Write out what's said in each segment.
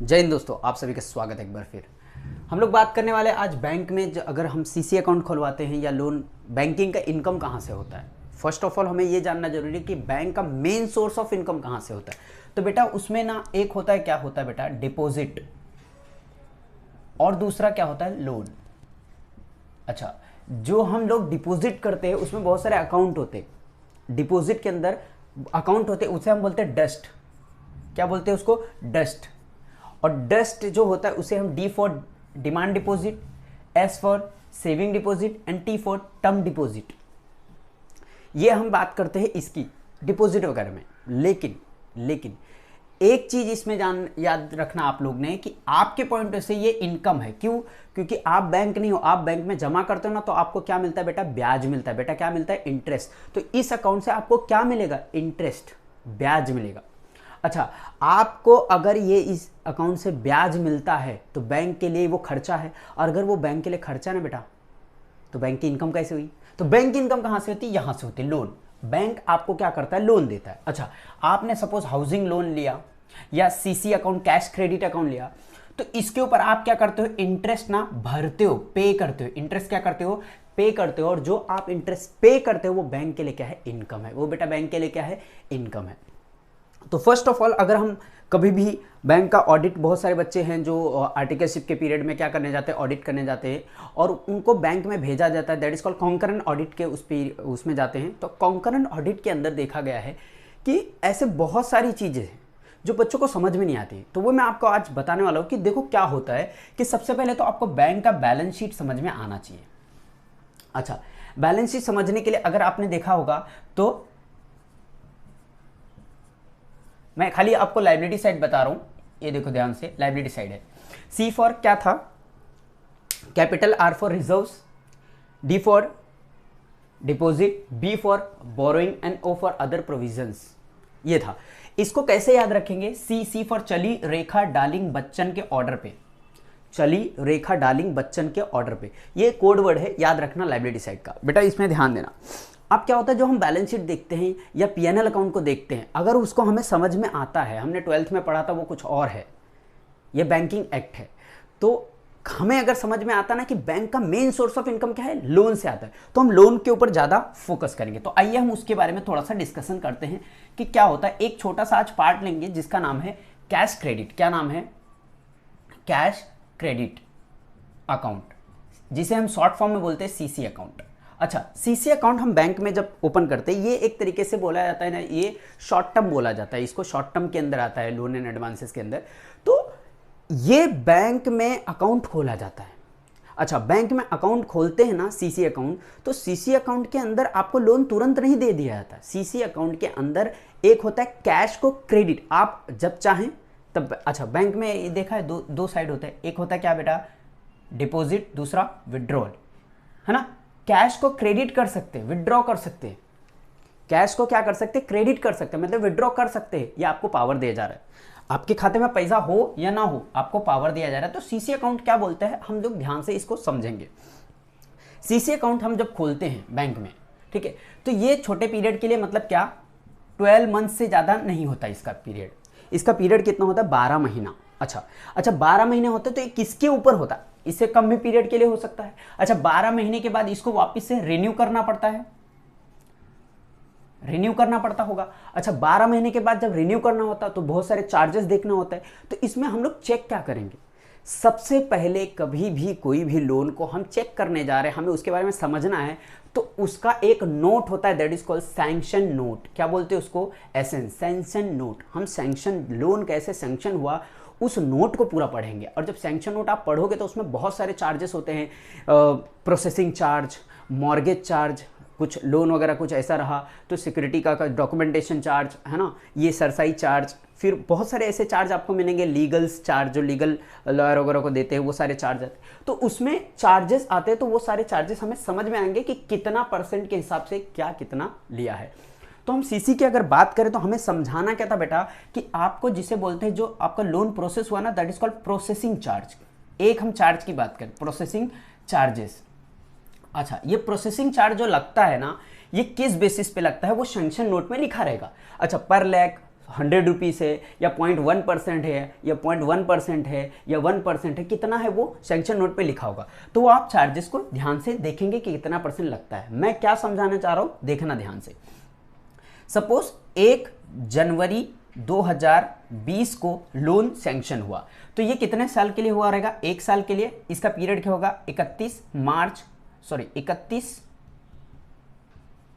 जय हिंद दोस्तों, आप सभी का स्वागत है एक बार फिर। हम लोग बात करने वाले आज बैंक में अगर हम सीसी अकाउंट खुलवाते हैं या लोन, बैंकिंग का इनकम कहाँ से होता है। फर्स्ट ऑफ ऑल हमें ये जानना जरूरी है कि बैंक का मेन सोर्स ऑफ इनकम कहाँ से होता है। तो बेटा उसमें ना एक होता है, क्या होता है बेटा, डिपॉजिट, और दूसरा क्या होता है, लोन। अच्छा, जो हम लोग डिपॉजिट करते हैं उसमें बहुत सारे अकाउंट होते हैं। डिपॉजिट के अंदर अकाउंट होते हैं, उसे हम बोलते हैं डस्ट। क्या बोलते हैं उसको, डस्ट। और डस्ट जो होता है उसे हम D for demand deposit, S for saving deposit and T for term deposit, ये हम बात करते हैं इसकी डिपॉजिट वगैरह में। लेकिन एक चीज इसमें याद रखना आप लोग ने कि आपके पॉइंट से ये इनकम है। क्यों? क्योंकि आप बैंक नहीं हो, आप बैंक में जमा करते हो ना, तो आपको क्या मिलता है बेटा, ब्याज मिलता है। बेटा क्या मिलता है, इंटरेस्ट। तो इस अकाउंट से आपको क्या मिलेगा, इंटरेस्ट, ब्याज मिलेगा। अच्छा, आपको अगर ये इस अकाउंट से ब्याज मिलता है तो बैंक के लिए वो खर्चा है, और अगर वो बैंक के लिए खर्चा ना बेटा, तो बैंक की इनकम कैसे हुई। तो बैंक की इनकम कहां से होती है, यहां से होती है, लोन। बैंक आपको क्या करता है, लोन देता है। अच्छा, आपने सपोज हाउसिंग लोन लिया या CC account, cash credit account लिया, तो इसके ऊपर आप क्या करते हो, इंटरेस्ट ना भरते हो, पे करते हो। इंटरेस्ट क्या करते हो, पे करते हो। और जो आप इंटरेस्ट पे करते हो वो बैंक के लिए क्या है, इनकम है। वो बेटा बैंक के लिए क्या है, इनकम है। तो फर्स्ट ऑफ ऑल अगर हम कभी भी बैंक का ऑडिट, बहुत सारे बच्चे हैं जो आर्टिकलशिप के पीरियड में क्या करने जाते हैं, ऑडिट करने जाते हैं, और उनको बैंक में भेजा जाता है, that is called concurrent audit के उसमें जाते हैं। तो कॉन्करेंट ऑडिट के अंदर देखा गया है कि ऐसे बहुत सारी चीज़ें हैं जो बच्चों को समझ में नहीं आती। तो वो मैं आपको आज बताने वाला हूँ कि देखो क्या होता है कि सबसे पहले तो आपको बैंक का बैलेंस शीट समझ में आना चाहिए। अच्छा, बैलेंस शीट समझने के लिए अगर आपने देखा होगा तो मैं खाली आपको लाइबिलिटी साइड बता रहा हूं, ये देखो ध्यान से, लाइबिलिटी साइड है। सी फॉर क्या था, capital, R for reserves, D for deposit, B for borrowing and O for other provisions, ये था। इसको कैसे याद रखेंगे, सी फॉर चली रेखा डार्लिंग बच्चन के ऑर्डर पे, चली रेखा डार्लिंग बच्चन के ऑर्डर पे, ये कोड वर्ड है, याद रखना लाइबिलिटी साइड का। बेटा इसमें ध्यान देना। अब क्या होता है, जो हम बैलेंस शीट देखते हैं या पीएनएल अकाउंट को देखते हैं, अगर उसको हमें समझ में आता है, हमने 12th में पढ़ा था वो कुछ और है, ये बैंकिंग एक्ट है, तो हमें अगर समझ में आता ना कि बैंक का मेन सोर्स ऑफ इनकम क्या है, लोन से आता है, तो हम लोन के ऊपर ज़्यादा फोकस करेंगे। तो आइए हम उसके बारे में थोड़ा सा डिस्कशन करते हैं कि क्या होता है। एक छोटा सा आज पार्ट लेंगे जिसका नाम है कैश क्रेडिट। क्या नाम है, कैश क्रेडिट अकाउंट, जिसे हम शॉर्ट फॉर्म में बोलते हैं सीसी अकाउंट। अच्छा, सीसी अकाउंट हम बैंक में जब ओपन करते हैं, ये एक तरीके से बोला जाता है ना, ये शॉर्ट टर्म बोला जाता है, इसको शॉर्ट टर्म के अंदर आता है, लोन एंड एडवांसेस के अंदर। तो ये बैंक में अकाउंट खोला जाता है। अच्छा, बैंक में अकाउंट खोलते हैं ना, सीसी अकाउंट, तो सीसी अकाउंट के अंदर आपको लोन तुरंत नहीं दे दिया जाता। सीसी अकाउंट के अंदर एक होता है कैश को क्रेडिट, आप जब चाहें तब। अच्छा, बैंक में देखा है दो साइड होता है, एक होता है क्या बेटा, डिपॉजिट, दूसरा विड्रॉल, है ना। कैश को क्रेडिट कर सकते हैं, विड्रॉ कर सकते हैं। कैश को क्या कर सकते हैं, क्रेडिट कर सकते हैं, मतलब विड्रॉ कर सकते हैं, या आपको पावर दिया जा रहा है। आपके खाते में पैसा हो या ना हो, आपको पावर दिया जा रहा है। तो सीसी अकाउंट क्या बोलते हैं, हम लोग ध्यान से इसको समझेंगे। सीसी अकाउंट हम जब खोलते हैं बैंक में, ठीक है, तो ये छोटे पीरियड के लिए, मतलब क्या, 12 मंथ से ज़्यादा नहीं होता इसका पीरियड। इसका पीरियड कितना होता है, 12 महीना। अच्छा, 12 महीने होते तो ये किसके ऊपर होता है, इससे कम भी पीरियड के लिए हो सकता है। अच्छा, 12 महीने के बाद इसको वापस से रिन्यू करना पड़ता है, रिन्यू करना पड़ता होगा। अच्छा, 12 महीने के बाद जब रिन्यू करना होता है तो बहुत सारे चार्जेस देखना होता है। तो इसमें हम लोग चेक क्या करेंगे, सबसे पहले कभी भी कोई भी लोन को हम चेक करने जा रहे हैं, हमें उसके बारे में समझना है, तो उसका एक नोट होता है, that is called sanction note. क्या बोलते हैं उसको, एसएन, सैंक्शन नोट। हम सैंक्शन, लोन कैसे सैंक्शन हुआ उस नोट को पूरा पढ़ेंगे। और जब सैंक्शन नोट आप पढ़ोगे तो उसमें बहुत सारे चार्जेस होते हैं, प्रोसेसिंग चार्ज, मॉर्गेज चार्ज, कुछ लोन वगैरह कुछ ऐसा रहा तो सिक्योरिटी का डॉक्यूमेंटेशन चार्ज, है ना, ये सरसाई चार्ज, फिर बहुत सारे ऐसे चार्ज आपको मिलेंगे, लीगल्स चार्ज, जो लीगल लॉयर वगैरह को देते हैं, वो सारे चार्ज आते हैं। तो उसमें चार्जेस आते हैं, तो वो सारे चार्जेस हमें समझ में आएंगे कि कितना % के हिसाब से क्या कितना लिया है। तो हम सीसी की अगर बात करें तो हमें समझाना क्या था बेटा, कि आपको जिसे बोलते हैं, जो आपका लोन प्रोसेस हुआ ना, that is called processing charge. एक हम चार्ज की बात करें, प्रोसेसिंग चार्जेस। अच्छा, ये प्रोसेसिंग चार्ज जो लगता है ना, ये किस बेसिस पे लगता है, वो सैंक्शन नोट में लिखा रहेगा। अच्छा, पर लैख, 100 रुपीज़ है या 0.1% है या 0.1% है या 1% है, कितना है वो सैंक्शन नोट पे लिखा होगा। तो आप चार्जेस को ध्यान से देखेंगे कि कितना % लगता है। मैं क्या समझाना चाह रहा हूँ देखना ध्यान से। सपोज 1 जनवरी 2020 को लोन सैंक्शन हुआ, तो ये कितने साल के लिए हुआ रहेगा? 1 साल के लिए। इसका पीरियड क्या होगा? 31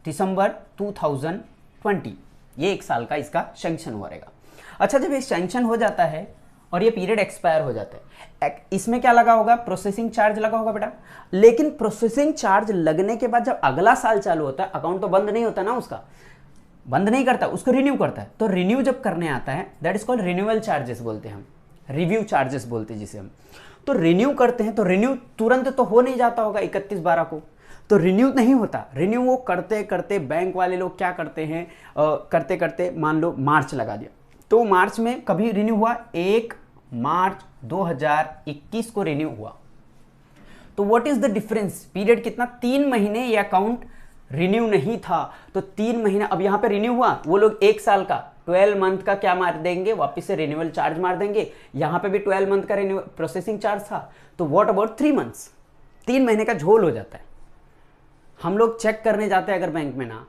दिसंबर 2020, ये 1 साल का इसका सैंक्शन हुआ रहेगा। अच्छा, जब ये सैंक्शन हो जाता है और ये पीरियड एक्सपायर हो जाता है, इसमें क्या लगा होगा? प्रोसेसिंग चार्ज लगा होगा बेटा। लेकिन प्रोसेसिंग चार्ज लगने के बाद जब अगला साल चालू होता है, अकाउंट तो बंद नहीं होता ना, उसका बंद नहीं करता, उसको रिन्यू करता है। तो रिन्यू जब करने आता है, that is called renewal charges बोलते हैं हम, रिव्यू चार्जेस बोलते हैं जिसे हम। तो रिन्यू करते हैं, तो रिन्यू तुरंत तो हो नहीं जाता होगा 31/12 को, तो रिन्यू नहीं होता। रिन्यू वो करते करते बैंक वाले लोग क्या करते हैं, करते करते मान लो मार्च लगा दिया, तो मार्च में कभी रिन्यू हुआ? 1 मार्च 2021 को रिन्यू हुआ। तो what is the difference? Period कितना? 3 महीने ये अकाउंट रिन्यू नहीं था, तो 3 महीना अब यहां पे रिन्यू हुआ। वो लोग 1 साल का 12 मंथ का क्या मार देंगे? वापस से रिन्यूअल चार्ज मार देंगे। यहां पे भी 12 मंथ का रिन्यू प्रोसेसिंग चार्ज था। तो व्हाट अबाउट 3 मंथ्स? 3 महीने का झोल हो जाता है। हम लोग चेक करने जाते हैं अगर बैंक में ना,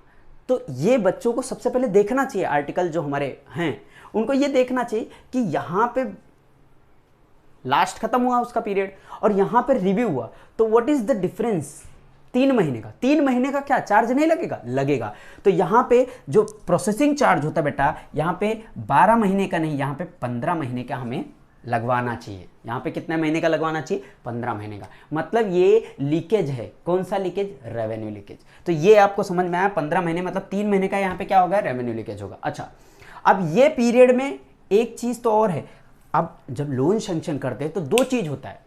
तो ये बच्चों को सबसे पहले देखना चाहिए, आर्टिकल जो हमारे हैं उनको ये देखना चाहिए कि यहां पे लास्ट खत्म हुआ उसका पीरियड और यहां पे रिव्यू हुआ, तो व्हाट इज द डिफरेंस? 3 महीने का। 3 महीने का क्या चार्ज नहीं लगेगा? लगेगा। तो यहां पे जो प्रोसेसिंग चार्ज होता है बेटा, यहां पे 12 महीने का नहीं, यहां पे 15 महीने का हमें लगवाना चाहिए। यहां पे कितने महीने का लगवाना चाहिए? 15 महीने का। मतलब ये लीकेज है। कौन सा लीकेज? Revenue leakage. तो ये आपको समझ में आया, 15 महीने मतलब 3 महीने का यहां पे क्या होगा? रेवेन्यू लीकेज होगा। अच्छा, अब ये पीरियड में एक चीज तो और है। अब जब लोन सैंक्शन करते हैं तो 2 चीज होता है।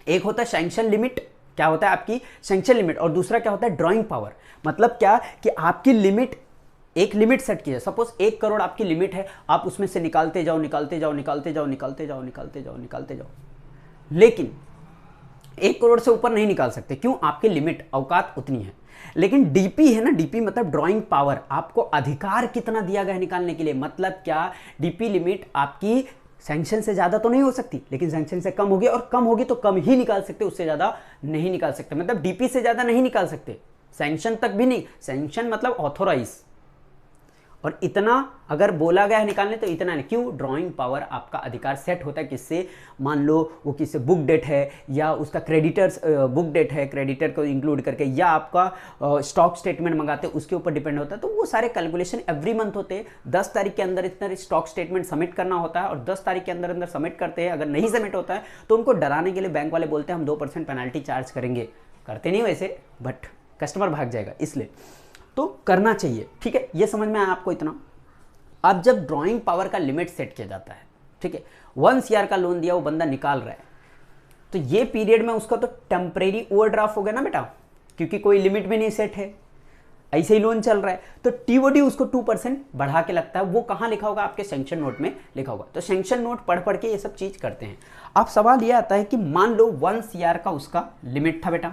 एक होता है सैंक्शन लिमिट, क्या होता है आपकी सैंक्शन लिमिट, और दूसरा क्या होता है? Drawing power. मतलब क्या कि आपकी लिमिट, एक लिमिट सेट की है। सपोज 1 करोड़ आपकी लिमिट है, आप उसमें से निकालते जाओ निकालते जाओ निकालते जाओ निकालते जाओ निकालते जाओ निकालते जाओ, लेकिन 1 करोड़ से ऊपर नहीं निकाल सकते। क्यों? आपकी लिमिट, औकात उतनी है। लेकिन डीपी है ना, डीपी मतलब ड्रॉइंग पावर, आपको अधिकार कितना दिया गया है निकालने के लिए। मतलब क्या? डीपी लिमिट आपकी सैंक्शन से ज्यादा तो नहीं हो सकती, लेकिन सैंक्शन से कम होगी, और कम होगी तो कम ही निकाल सकते, उससे ज्यादा नहीं निकाल सकते। मतलब डीपी से ज्यादा नहीं निकाल सकते, सैंक्शन तक भी नहीं। सैंक्शन मतलब ऑथोराइज, और इतना अगर बोला गया है निकालने तो इतना नहीं। क्यों? ड्राइंग पावर, आपका अधिकार सेट होता है किससे? मान लो वो किससे बुक डेट है, या उसका क्रेडिटर्स बुक डेट है, क्रेडिटर को इंक्लूड करके, या आपका स्टॉक स्टेटमेंट मंगाते हैं उसके ऊपर डिपेंड होता है। तो वो सारे कैलकुलेशन एवरी मंथ होते हैं। 10 तारीख के अंदर इतना स्टॉक स्टेटमेंट सबमिट करना होता है, और 10 तारीख के अंदर अंदर सबमिट करते हैं। अगर नहीं सबमिट होता है तो उनको डराने के लिए बैंक वाले बोलते हैं हम 2% पेनल्टी चार्ज करेंगे। करते नहीं वैसे, बट कस्टमर भाग जाएगा, इसलिए तो करना चाहिए। ठीक है, ये समझ में आया आपको इतना? अब जब ड्राइंग पावर का लिमिट सेट किया जाता है, ठीक है, 1 CR का लोन दिया, वो बंदा निकाल रहा है, तो ये पीरियड में उसका तो टेम्परेरी ओवरड्राफ्ट हो गया ना बेटा, क्योंकि कोई लिमिट भी नहीं सेट है, ऐसे ही लोन चल रहा है। तो टीओडी उसको 2% बढ़ा के लगता है। वो कहां लिखा होगा? आपके सैंक्शन नोट में लिखा होगा। तो सैंक्शन नोट पढ़ पढ़ के ये सब चीज करते हैं। अब सवाल ये आता है कि मान लो 1 CR का उसका लिमिट था बेटा,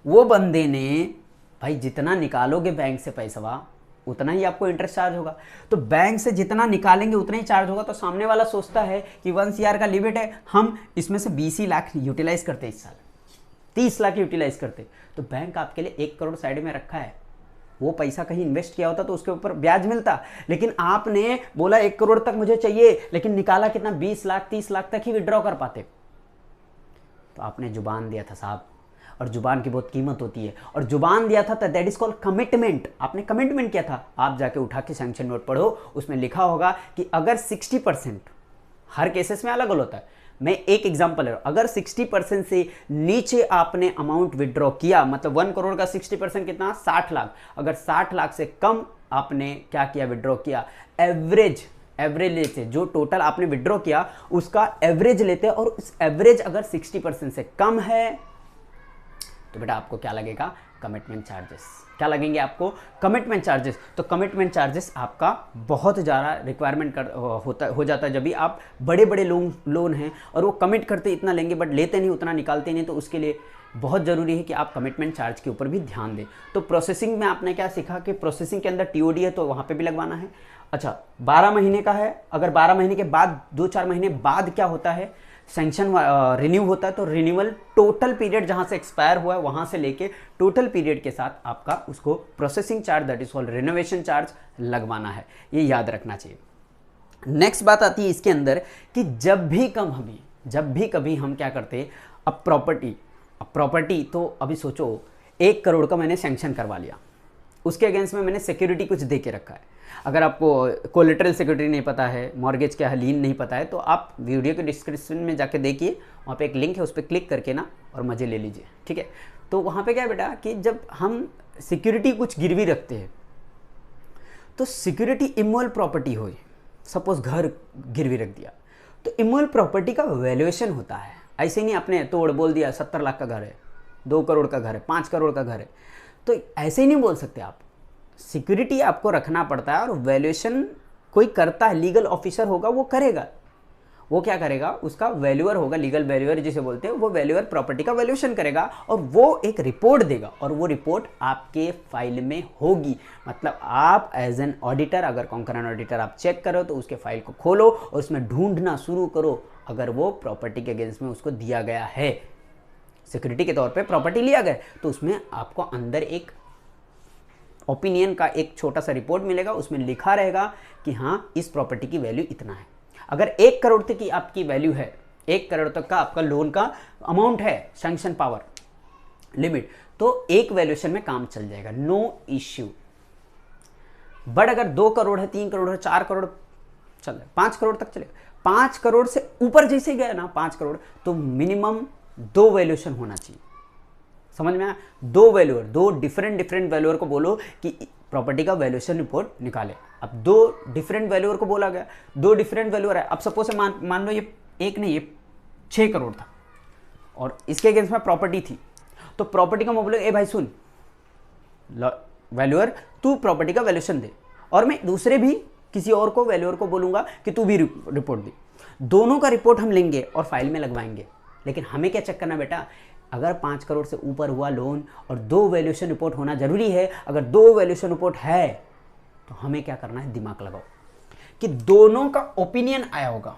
वो बंदे ने भाई जितना निकालोगे बैंक से पैसा उतना ही आपको इंटरेस्ट चार्ज होगा। तो बैंक से जितना निकालेंगे उतना ही चार्ज होगा। तो सामने वाला सोचता है कि 1 CR का लिमिट है, हम इसमें से 20 लाख यूटिलाइज करते हैं इस साल, 30 लाख यूटिलाइज करते। तो बैंक आपके लिए 1 करोड़ साइड में रखा है। वो पैसा कहीं इन्वेस्ट किया होता तो उसके ऊपर ब्याज मिलता, लेकिन आपने बोला 1 करोड़ तक मुझे चाहिए, लेकिन निकाला कितना? 20 लाख 30 लाख तक ही विड्रॉ कर पाते। तो आपने जुबान दिया था साहब, और जुबान की बहुत कीमत होती है, और जुबान दिया था तो दैट इज कॉल्ड कमिटमेंट। आपने कमिटमेंट किया था। आप जाके उठा के सैंक्शन नोट पढ़ो, उसमें लिखा होगा कि अगर 60%, हर केसेस में अलग अलग होता है, मैं एक एग्जांपल ले रहा हूं, अगर 60% से नीचे आपने अमाउंट विड्रॉ किया, मतलब 1 करोड़ का 60% कितना? 60 लाख। अगर 60 लाख से कम आपने क्या किया? विड्रॉ किया। एवरेज लेते, जो टोटल आपने विड्रॉ किया उसका एवरेज लेते, और उस एवरेज अगर 60% से कम है तो बेटा आपको क्या लगेगा? Commitment charges. क्या लगेंगे आपको? Commitment charges. तो कमिटमेंट चार्जेस आपका बहुत ज़्यादा रिक्वायरमेंट हो जाता है जब भी आप बड़े बड़े लोन हैं और वो कमिट करते इतना लेंगे बट लेते नहीं उतना, निकालते नहीं, तो उसके लिए बहुत ज़रूरी है कि आप कमिटमेंट चार्ज के ऊपर भी ध्यान दें। तो प्रोसेसिंग में आपने क्या सीखा कि प्रोसेसिंग के अंदर टीओडी है तो वहाँ पे भी लगवाना है। अच्छा, 12 महीने का है, अगर 12 महीने के बाद 2-4 महीने बाद क्या होता है, सैंक्शन रिन्यू होता है, तो रिन्यूअल टोटल पीरियड जहाँ से एक्सपायर हुआ है वहाँ से लेके टोटल पीरियड के साथ आपका उसको processing charge that is called renovation charge लगवाना है। ये याद रखना चाहिए। नेक्स्ट बात आती है इसके अंदर कि जब भी कभी हम क्या करते हैं, अब प्रॉपर्टी तो अभी सोचो 1 करोड़ का मैंने सैंक्शन करवा लिया, उसके अगेंस्ट में मैंने सिक्योरिटी कुछ दे के रखा है। अगर आपको कोलेटरल सिक्योरिटी नहीं पता है, मॉर्गेज क्या है, लीन नहीं पता है, तो आप वीडियो के डिस्क्रिप्शन में जाके देखिए, वहाँ पे एक लिंक है, उस पर क्लिक करके ना और मज़े ले लीजिए, ठीक है। तो वहाँ पे क्या है बेटा कि जब हम सिक्योरिटी कुछ गिरवी रखते हैं तो सिक्योरिटी इमोल प्रॉपर्टी हो, सपोज घर गिरवी रख दिया, तो इमोल प्रॉपर्टी का वैल्यूएशन होता है। ऐसे नहीं आपने तोड़ बोल दिया 70 लाख का घर है, 2 करोड़ का घर है, 5 करोड़ का घर है, तो ऐसे ही नहीं बोल सकते आप। सिक्योरिटी आपको रखना पड़ता है और वैल्यूएशन कोई करता है, लीगल ऑफिसर होगा वो करेगा। वो क्या करेगा, उसका वैल्यूअर होगा, लीगल वैल्यूअर जिसे बोलते हैं, वो वैल्यूअर प्रॉपर्टी का वैल्यूएशन करेगा और वो एक रिपोर्ट देगा और वो रिपोर्ट आपके फाइल में होगी। मतलब आप एज एन ऑडिटर, अगर कॉन्करेंट ऑडिटर आप चेक करो तो उसके फाइल को खोलो और उसमें ढूंढना शुरू करो, अगर वो प्रॉपर्टी के अगेंस्ट में उसको दिया गया है, सिक्योरिटी के तौर पे प्रॉपर्टी लिया गया, तो उसमें आपको अंदर एक ओपिनियन का एक छोटा सा रिपोर्ट मिलेगा, उसमें लिखा रहेगा कि हाँ इस प्रॉपर्टी की वैल्यू इतना है। अगर 1 करोड़ तक की आपकी वैल्यू है, 1 करोड़ तक का आपका लोन का अमाउंट है, सैंक्शन पावर लिमिट, तो एक वैल्यूएशन में काम चल जाएगा, नो इश्यू। बट अगर 2 करोड़ है, 3 करोड़ है, 4 करोड़ चल रहा है, 5 करोड़ तक चलेगा, 5 करोड़ से ऊपर जैसे गया ना 5 करोड़, तो मिनिमम 2 वैल्यूएशन होना चाहिए। समझ में आया? 2 वैल्यूअर, 2 डिफरेंट वैल्यूअर को बोलो कि प्रॉपर्टी का वैल्यूएशन रिपोर्ट निकाले। अब 2 डिफरेंट वैल्यूअर को बोला गया, 2 डिफरेंट वैल्यूअर है। अब सपोज मान लो ये एक नहीं, ये 6 करोड़ था और इसके अगेंस्ट में प्रॉपर्टी थी, तो प्रॉपर्टी का मैं बोले ए भाई सुन वैल्यूअर, तू प्रॉपर्टी का वैल्यूएशन दे, और मैं दूसरे भी किसी और को वैल्यूअर को बोलूंगा कि तू भी रिपोर्ट दे। दोनों का रिपोर्ट हम लेंगे और फाइल में लगवाएंगे। लेकिन हमें क्या चेक करना बेटा, अगर 5 करोड़ से ऊपर हुआ लोन और 2 वैल्यूएशन रिपोर्ट होना जरूरी है। अगर 2 वैल्यूएशन रिपोर्ट है तो हमें क्या करना है, दिमाग लगाओ कि दोनों का ओपिनियन आया होगा।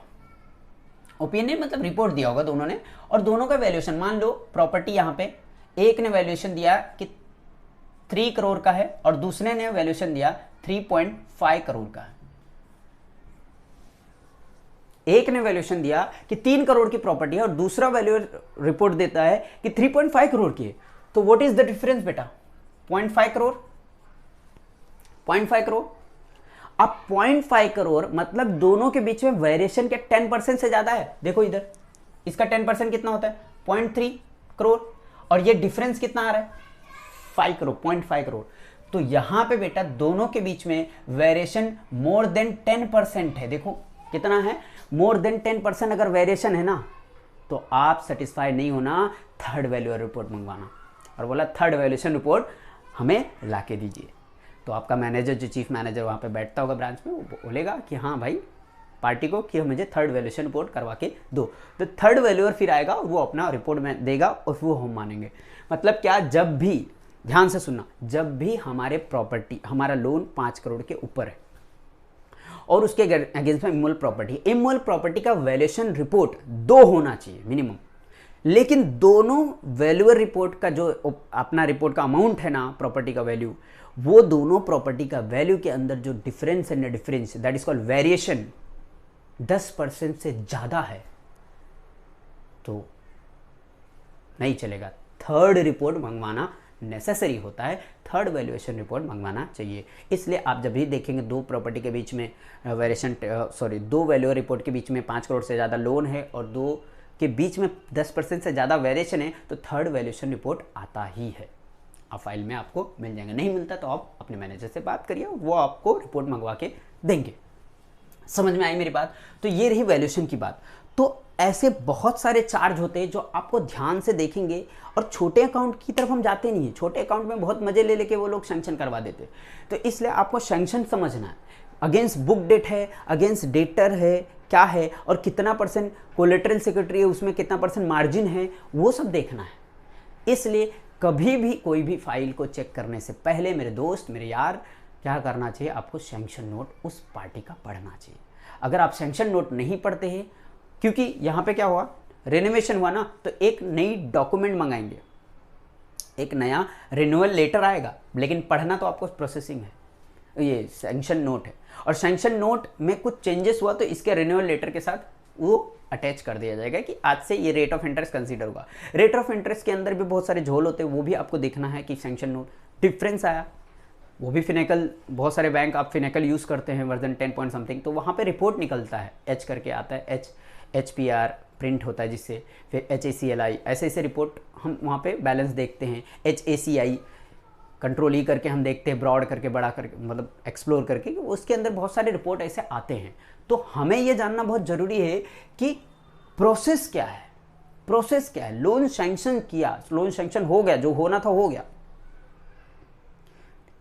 ओपिनियन मतलब रिपोर्ट दिया होगा दोनों ने, और दोनों का वैल्यूएशन, मान लो प्रॉपर्टी यहां पे एक ने वैल्यूएशन दिया कि 3 करोड़ का है और दूसरे ने वैल्यूएशन दिया 3.5 करोड़ का है। एक ने वैल्यूएशन दिया कि 3 करोड़ की प्रॉपर्टी है और दूसरा वैल्यूअर रिपोर्ट देता है कि 3.5 करोड़ की है। तो व्हाट इज द डिफरेंस बेटा, 0.5 करोड़, 0.5 करोड़। अब 0.5 करोड़ मतलब दोनों के बीच में वेरिएशन के 10% से ज्यादा है। देखो इधर इसका 10% कितना होता है, 0.3 करोड़, और ये डिफरेंस कितना आ रहा है, 5 करोड़, 0.5 करोड़। तो यहां पे बेटा दोनों के बीच में वेरिएशन मोर देन 10% है। देखो कितना है, मोर देन 10% अगर वेरिएशन है ना, तो आप सेटिस्फाई नहीं होना, थर्ड वैल्यूअर रिपोर्ट मंगवाना, और बोला थर्ड वैल्यूएशन रिपोर्ट हमें ला के दीजिए। तो आपका मैनेजर, जो चीफ मैनेजर वहाँ पे बैठता होगा ब्रांच में, वो बोलेगा कि हाँ भाई पार्टी को कि मुझे थर्ड वैल्यूएशन रिपोर्ट करवा के दो। तो थर्ड वैल्यूअर फिर आएगा, वो अपना रिपोर्ट में देगा और वो हम मानेंगे। मतलब क्या, जब भी, ध्यान से सुनना, जब भी हमारे प्रॉपर्टी, हमारा लोन 5 करोड़ के ऊपर है और उसके अगेंस्ट में इमोल प्रॉपर्टी का वैल्यूएशन रिपोर्ट 2 होना चाहिए मिनिमम। लेकिन दोनों वैल्यूअर रिपोर्ट का जो अपना रिपोर्ट का अमाउंट है ना, प्रॉपर्टी का वैल्यू, वो दोनों प्रॉपर्टी का वैल्यू के अंदर जो डिफरेंस है ना, difference that is called variation, 10% से ज्यादा है तो नहीं चलेगा। थर्ड रिपोर्ट मंगवाना नेसेसरी होता है, थर्ड वैल्यूएशन रिपोर्ट मंगवाना चाहिए। इसलिए आप जब भी देखेंगे 2 प्रॉपर्टी के बीच में वेरिएशन, 2 वैल्यूअर रिपोर्ट के बीच में 5 करोड़ से ज़्यादा लोन है और 2 के बीच में 10% से ज़्यादा वेरिएशन है, तो थर्ड वैल्यूएशन रिपोर्ट आता ही है। आप फाइल में आपको मिल जाएंगे, नहीं मिलता तो आप अपने मैनेजर से बात करिए, वो आपको रिपोर्ट मंगवा के देंगे। समझ में आई मेरी बात? तो ये रही वैल्यूएशन की बात। तो ऐसे बहुत सारे चार्ज होते हैं जो आपको ध्यान से देखेंगे, और छोटे अकाउंट की तरफ हम जाते नहीं है। छोटे अकाउंट में बहुत मजे ले लेके वो लोग सैंक्शन करवा देते हैं। तो इसलिए आपको सैंक्शन समझना है, अगेंस्ट बुक डेट है, अगेंस्ट डेटर है, क्या है, और कितना परसेंट कोलेटरल सिक्योरिटी है, उसमें कितना परसेंट मार्जिन है, वो सब देखना है। इसलिए कभी भी कोई भी फाइल को चेक करने से पहले मेरे दोस्त, मेरे यार, क्या करना चाहिए, आपको सैंक्शन नोट उस पार्टी का पढ़ना चाहिए। अगर आप सैंक्शन नोट नहीं पढ़ते हैं, क्योंकि यहाँ पे क्या हुआ, रेनोवेशन हुआ ना, तो एक नई डॉक्यूमेंट मंगाएंगे, एक नया रिन्यूअल लेटर आएगा, लेकिन पढ़ना तो आपको प्रोसेसिंग है, ये सैंक्शन नोट है। और सैंक्शन नोट में कुछ चेंजेस हुआ तो इसके रिन्यूअल लेटर के साथ वो अटैच कर दिया जाएगा कि आज से ये रेट ऑफ इंटरेस्ट कंसीडर होगा। रेट ऑफ इंटरेस्ट के अंदर भी बहुत सारे झोल होते हैं, वो भी आपको देखना है कि सैंक्शन नोट डिफरेंस आया, वो भी फिनेकल, बहुत सारे बैंक आप फिनेकल यूज़ करते हैं वर्जन 10 पॉइंट समथिंग, तो वहाँ पे रिपोर्ट निकलता है, एच करके आता है, HPR प्रिंट होता है जिससे, फिर HACLI, ऐसे ऐसे रिपोर्ट हम वहाँ पे बैलेंस देखते हैं, HACI कंट्रोल ई करके हम देखते हैं, ब्रॉड करके, बड़ा करके, मतलब एक्सप्लोर करके, उसके अंदर बहुत सारे रिपोर्ट ऐसे आते हैं। तो हमें ये जानना बहुत ज़रूरी है कि प्रोसेस क्या है, प्रोसेस क्या है। लोन सैंक्शन किया, लोन सैंक्शन हो गया, जो होना था हो गया,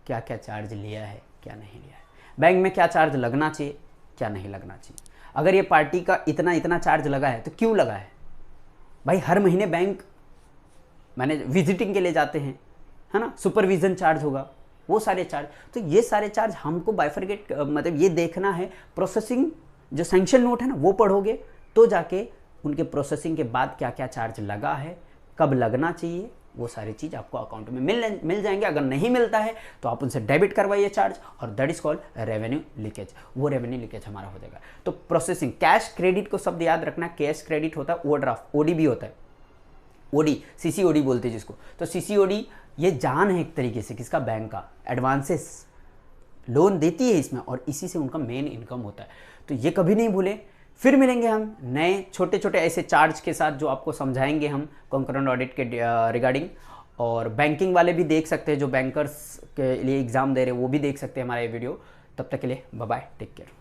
क्या क्या चार्ज लिया है, क्या नहीं लिया है, बैंक में क्या चार्ज लगना चाहिए, क्या नहीं लगना चाहिए। अगर ये पार्टी का इतना इतना चार्ज लगा है तो क्यों लगा है भाई। हर महीने बैंक मैंने विजिटिंग के लिए जाते हैं, है ना, सुपरविजन चार्ज होगा, वो सारे चार्ज, तो ये सारे चार्ज हमको बाइफरगेट, मतलब ये देखना है। प्रोसेसिंग जो सैंक्शन नोट है ना, वो पढ़ोगे तो जाके उनके प्रोसेसिंग के बाद क्या क्या चार्ज लगा है, कब लगना चाहिए, वो सारी चीज़ आपको अकाउंट में मिल जाएंगे। अगर नहीं मिलता है तो आप उनसे डेबिट करवाइए चार्ज, और that is called revenue leakage, वो रेवेन्यू लीकेज हमारा हो जाएगा। तो प्रोसेसिंग, कैश क्रेडिट को शब्द याद रखना, कैश क्रेडिट होता है ओवरड्राफ्ट, OD भी होता है, OD CCOD बोलते हैं जिसको। तो CCOD ये जान है एक तरीके से किसका, बैंक का, एडवांसेस लोन देती है इसमें, और इसी से उनका मेन इनकम होता है। तो ये कभी नहीं भूले। फिर मिलेंगे हम नए छोटे छोटे ऐसे चार्ज के साथ जो आपको समझाएंगे हम कंकरेंट ऑडिट के रिगार्डिंग। और बैंकिंग वाले भी देख सकते हैं, जो बैंकर्स के लिए एग्ज़ाम दे रहे हैं वो भी देख सकते हैं हमारा ये वीडियो। तब तक के लिए बाय बाय, टेक केयर।